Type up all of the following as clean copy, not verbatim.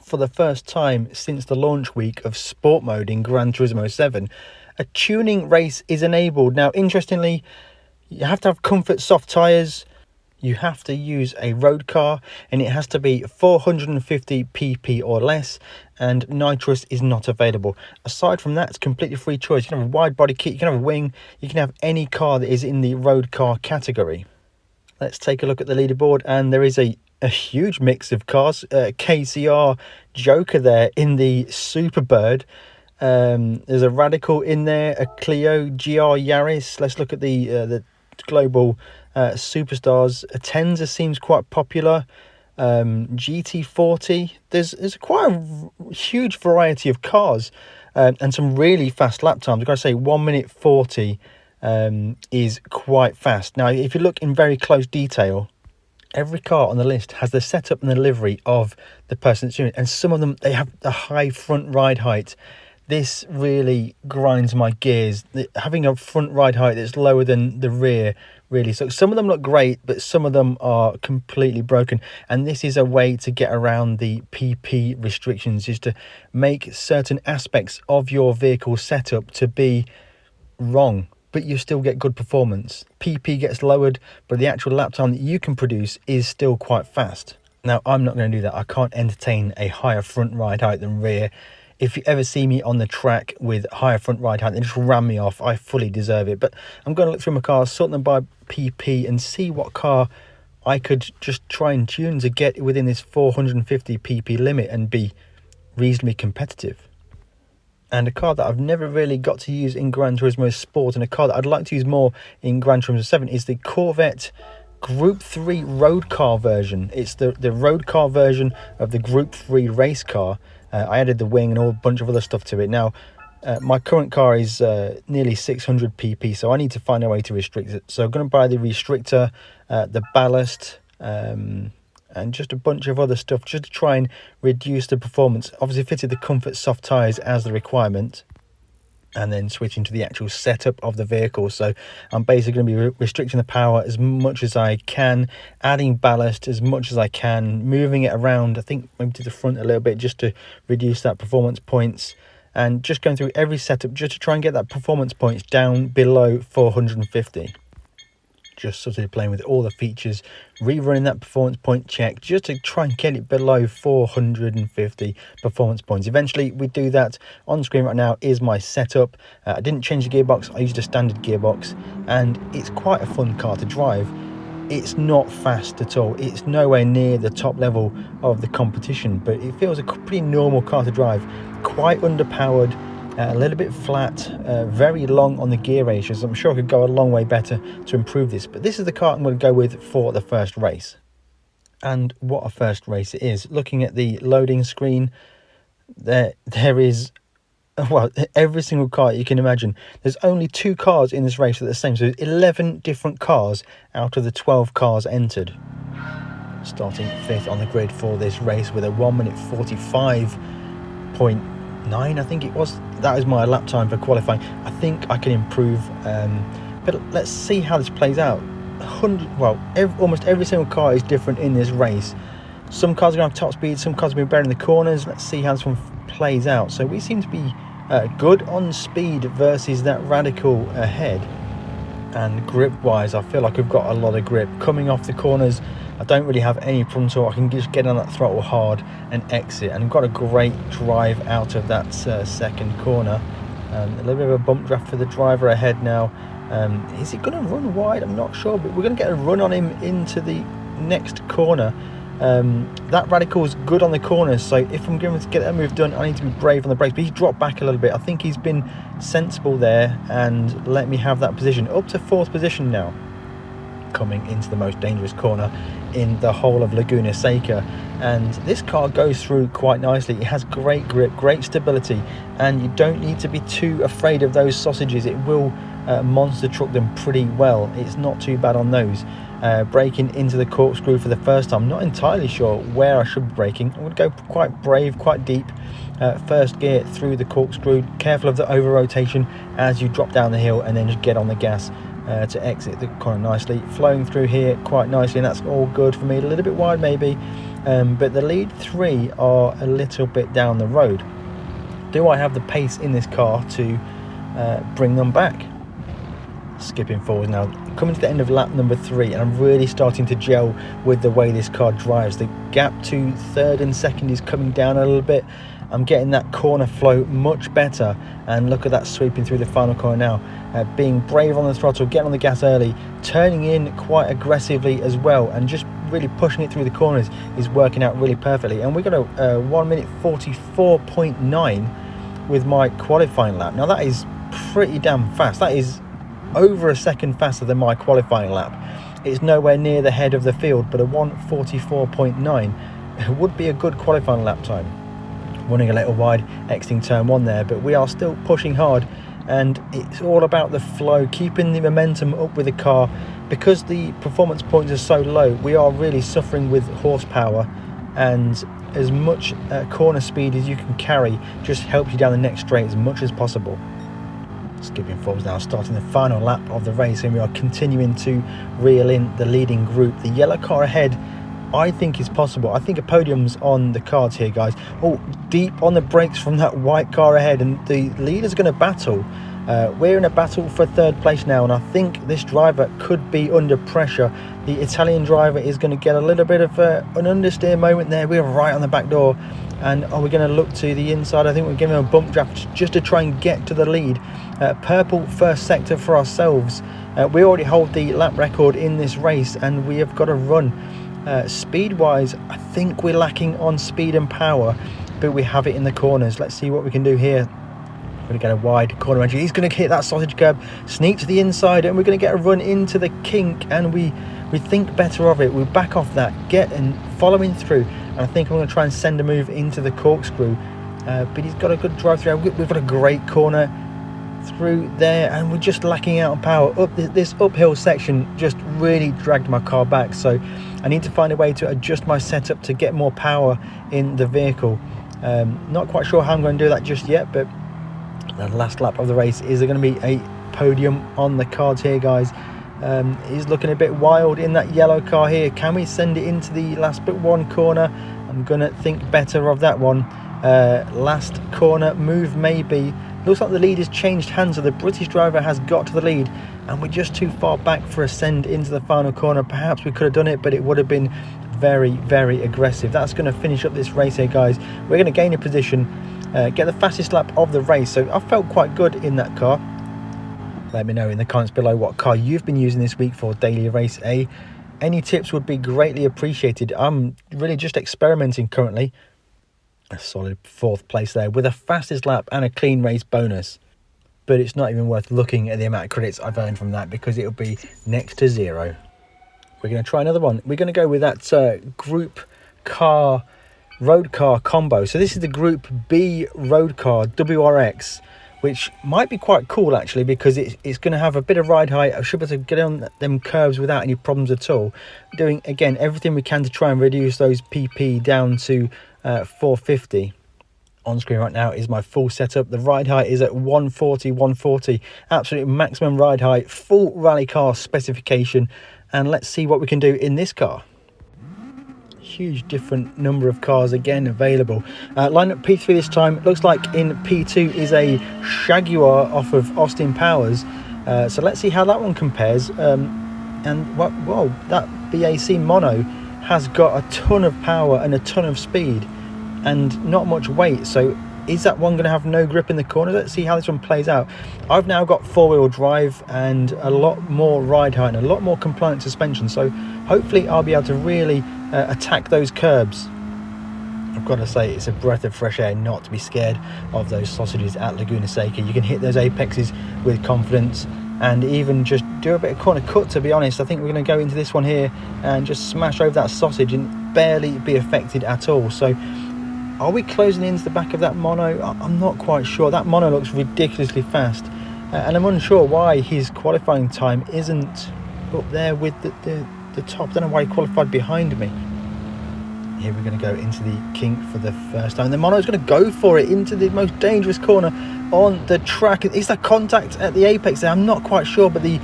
for the first time since the launch week of Sport Mode in Gran Turismo 7, a tuning race is enabled. Now, interestingly, you have to have comfort soft tyres, you have to use a road car, and it has to be 450 pp or less, and nitrous is not available. Aside from that, it's completely free choice. You can have a wide body kit, you can have a wing, you can have any car that is in the road car category. Let's take a look at the leaderboard, and there is a huge mix of cars. KCR Joker there in the Superbird. There's a Radical in there, a Clio, GR Yaris. Let's look at the global superstars. A Tenza seems quite popular. GT40. There's quite a huge variety of cars, and some really fast lap times. I've got to say, 1 minute 40 is quite fast. Now, if you look in very close detail, every car on the list has the setup and the livery of the person that's doing it, and some of them, they have the high front ride height. This really grinds my gears. Having a front ride height that's lower than the rear really sucks. Some of them look great, but some of them are completely broken, and this is a way to get around the PP restrictions, is to make certain aspects of your vehicle setup to be wrong, but you still get good performance. PP gets lowered, but the actual lap time that you can produce is still quite fast. Now, I'm not going to do that. I can't entertain a higher front ride height than rear. If you ever see me on the track with higher front ride height, then just ram me off. I fully deserve it. But I'm going to look through my cars, sort them by PP, and see what car I could just try and tune to get within this 450 PP limit and be reasonably competitive. And a car that I've never really got to use in Gran Turismo Sport, and a car that I'd like to use more in Gran Turismo 7, is the Corvette Group 3 road car version. It's the road car version of the Group 3 race car. I added the wing and a whole bunch of other stuff to it. Now, my current car is nearly 600 pp, so I need to find a way to restrict it. So I'm going to buy the restrictor, the ballast, and just a bunch of other stuff just to try and reduce the performance. Obviously fitted the comfort soft tyres as the requirement, and then switching to the actual setup of the vehicle. So I'm basically going to be restricting the power as much as I can, adding ballast as much as I can, moving it around, I think maybe to the front a little bit, just to reduce that performance points, and just going through every setup just to try and get that performance points down below 450. Just sort of playing with all the features, rerunning that performance point check just to try and get it below 450 performance points. Eventually we do that. On screen right now is my setup. I didn't change the gearbox, I used a standard gearbox, and it's quite a fun car to drive. It's not fast at all, it's nowhere near the top level of the competition, but it feels a pretty normal car to drive. Quite underpowered, a little bit flat, very long on the gear ratios. I'm sure I could go a long way better to improve this, but this is the car I'm going to go with for the first race. And what a first race it is. Looking at the loading screen, there is, well, every single car you can imagine. There's only 2 cars in this race that are the same, so 11 different cars out of the 12 cars entered. Starting 5th on the grid for this race with a 1 minute 45.9, I think it was. That is my lap time for qualifying. I think I can improve, but let's see how this plays out. Almost every single car is different in this race. Some cars are going to have top speed, some cars are going to be better in the corners. Let's see how this one plays out. So we seem to be good on speed versus that Radical ahead. And grip wise, I feel like I've got a lot of grip. Coming off the corners, I don't really have any problem at all. I can just get on that throttle hard and exit, and I've got a great drive out of that second corner. A little bit of a bump draft for the driver ahead now. Is he going to run wide? I'm not sure, but we're going to get a run on him into the next corner. That Radical is good on the corners, so if I'm going to get that move done, I need to be brave on the brakes. But he's dropped back a little bit. I think he's been sensible there and let me have that position. Up to 4th position now, coming into the most dangerous corner in the whole of Laguna Seca. And this car goes through quite nicely. It has great grip, great stability, and you don't need to be too afraid of those sausages. It will monster truck them pretty well. It's not too bad on those. Braking into the corkscrew for the first time. Not entirely sure where I should be braking. I'm going to go quite brave, quite deep. First gear through the corkscrew. Careful of the over rotation as you drop down the hill, and then just get on the gas to exit the corner nicely, flowing through here quite nicely, and that's all good for me. A little bit wide maybe, but the lead 3 are a little bit down the road. Do I have the pace in this car to bring them back? Skipping forward now, coming to the end of lap number 3, and I'm really starting to gel with the way this car drives. The gap to third and second is coming down a little bit. I'm getting that corner flow much better, and look at that sweeping through the final corner now. Being brave on the throttle, getting on the gas early, turning in quite aggressively as well, and just really pushing it through the corners is working out really perfectly. And we got a 1 minute 44.9 with my qualifying lap. Now that is pretty damn fast. That is over a second faster than my qualifying lap. It's nowhere near the head of the field, but a 1:44.9 would be a good qualifying lap time. Running a little wide, exiting turn 1 there, but we are still pushing hard, and it's all about the flow, keeping the momentum up with the car. Because the performance points are so low, we are really suffering with horsepower, and as much corner speed as you can carry just helps you down the next straight as much as possible. Skipping forwards now, starting the final lap of the race, and we are continuing to reel in the leading group. The yellow car ahead, I think, is possible. I think a podium's on the cards here, guys. Oh, deep on the brakes from that white car ahead, and the leader's going to battle. We're in a battle for third place now, and I think this driver could be under pressure. The Italian driver is going to get a little bit of an understeer moment there. We're right on the back door, and are we going to look to the inside? I think we're giving him a bump draft just to try and get to the lead. Purple first sector for ourselves. We already hold the lap record in this race, and we have got to run. Speed wise, I think we're lacking on speed and power, but we have it in the corners. Let's see what we can do here. We're going to get a wide corner entry. He's going to hit that sausage curb, sneak to the inside, and we're going to get a run into the kink, and we think better of it. We back off that, get and following through, and I think I'm going to try and send a move into the corkscrew, but he's got a good drive through. We've got a great corner through there, and we're just lacking out on power. Up this uphill section just really dragged my car back, so I need to find a way to adjust my setup to get more power in the vehicle. Not quite sure how I'm going to do that just yet, but the last lap of the race, is there going to be a podium on the cards here, guys? He's looking a bit wild in that yellow car here. Can we send it into the last but one corner? I'm going to think better of that one. Last corner move maybe. Looks like the lead has changed hands, so the British driver has got to the lead, and we're just too far back for a send into the final corner. Perhaps we could have done it, but it would have been very, very aggressive. That's going to finish up this race here, guys. We're going to gain a position, get the fastest lap of the race, so I felt quite good in that car. Let me know in the comments below what car you've been using this week for Daily Race A. Any tips would be greatly appreciated. I'm really just experimenting currently. A solid 4th place there with a fastest lap and a clean race bonus, but it's not even worth looking at the amount of credits I've earned from that, because it'll be next to 0. We're going to try another one. We're going to go with that group car road car combo. So this is the Group B road car WRX, which might be quite cool actually, because it's going to have a bit of ride height. I should be able to get on them curves without any problems at all. Doing again everything we can to try and reduce those PP down to 450. On screen right now is my full setup. The ride height is at 140, absolute maximum ride height, full rally car specification, and let's see what we can do in this car. Huge different number of cars again available. Lineup P3 this time. It looks like in P2 is a Jaguar off of Austin Powers, so let's see how that one compares. And whoa, that BAC mono has got a ton of power and a ton of speed and not much weight, so is that one going to have no grip in the corner? Let's see how this one plays out. I've now got 4-wheel drive and a lot more ride height and a lot more compliant suspension, so hopefully I'll be able to really attack those curbs. I've got to say, it's a breath of fresh air not to be scared of those sausages at Laguna Seca. You can hit those apexes with confidence and even just do a bit of corner cut. To be honest, I think we're going to go into this one here and just smash over that sausage and barely be affected at all. So are we closing into the back of that mono? I'm not quite sure. That mono looks ridiculously fast, and I'm unsure why his qualifying time isn't up there with the top. I don't know why he qualified behind me. Here we're going to go into the kink for the first time. The mono is going to go for it into the most dangerous corner on the track. Is that contact at the apex there? I'm not quite sure, but the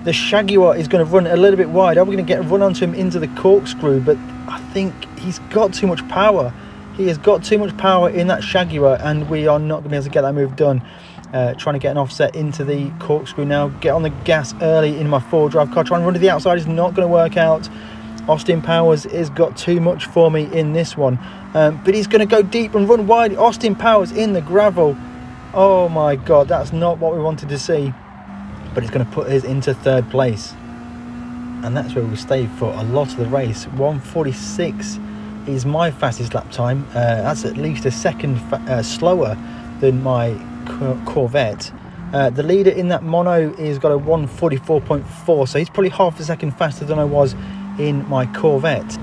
The Jaguar is going to run a little bit wide. Are we going to get a run onto him into the corkscrew? But I think he's got too much power. He has got too much power in that Jaguar, and we are not going to be able to get that move done. Trying to get an offset into the corkscrew now. Get on the gas early in my 4-drive car. Trying to run to the outside is not going to work out. Austin Powers has got too much for me in this one. But he's going to go deep and run wide. Austin Powers in the gravel. Oh my God, that's not what we wanted to see. But it's going to put us into 3rd place. And that's where we'll stay for a lot of the race. 1:46 is my fastest lap time. That's at least a second slower than my Corvette. The leader in that mono is got a 1:44.4, so he's probably half a second faster than I was in my Corvette.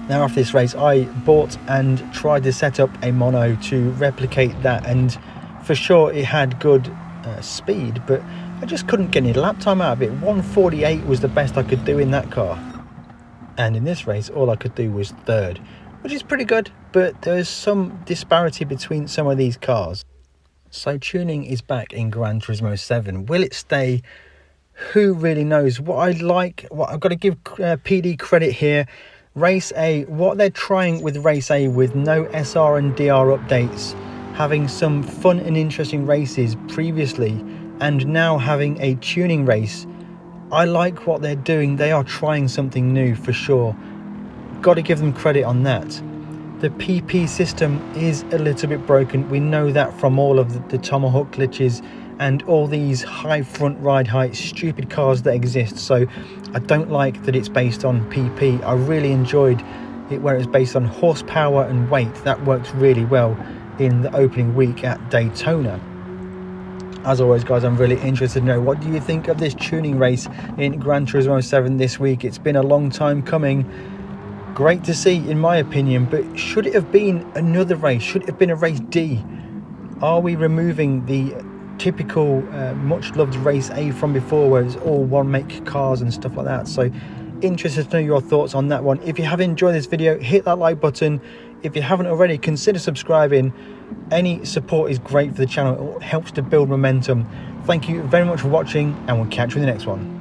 Now after this race, I bought and tried to set up a mono to replicate that, and for sure it had good speed, but I just couldn't get any lap time out of it. 1:48 was the best I could do in that car. And in this race, all I could do was 3rd, which is pretty good, but there's some disparity between some of these cars. So tuning is back in Gran Turismo 7. Will it stay? Who really knows? What I've got to give PD credit here. Race A, what they're trying with Race A with no SR and DR updates, having some fun and interesting races previously, and now having a tuning race. I like what they're doing. They are trying something new for sure. Got to give them credit on that. The PP system is a little bit broken. We know that from all of the Tomahawk glitches and all these high front ride height stupid cars that exist. So I don't like that it's based on PP. I really enjoyed it where it's based on horsepower and weight. That works really well in the opening week at Daytona. As always, guys, I'm really interested to know, what do you think of this tuning race in Gran Turismo 7 this week? It's been a long time coming. Great to see, in my opinion, but should it have been another race? Should it have been a race D? Are we removing the typical much-loved race A from before, where it's all one-make cars and stuff like that? So, interested to know your thoughts on that one. If you have enjoyed this video, hit that like button. If you haven't already, consider subscribing. Any support is great for the channel. It helps to build momentum. Thank you very much for watching, and we'll catch you in the next one.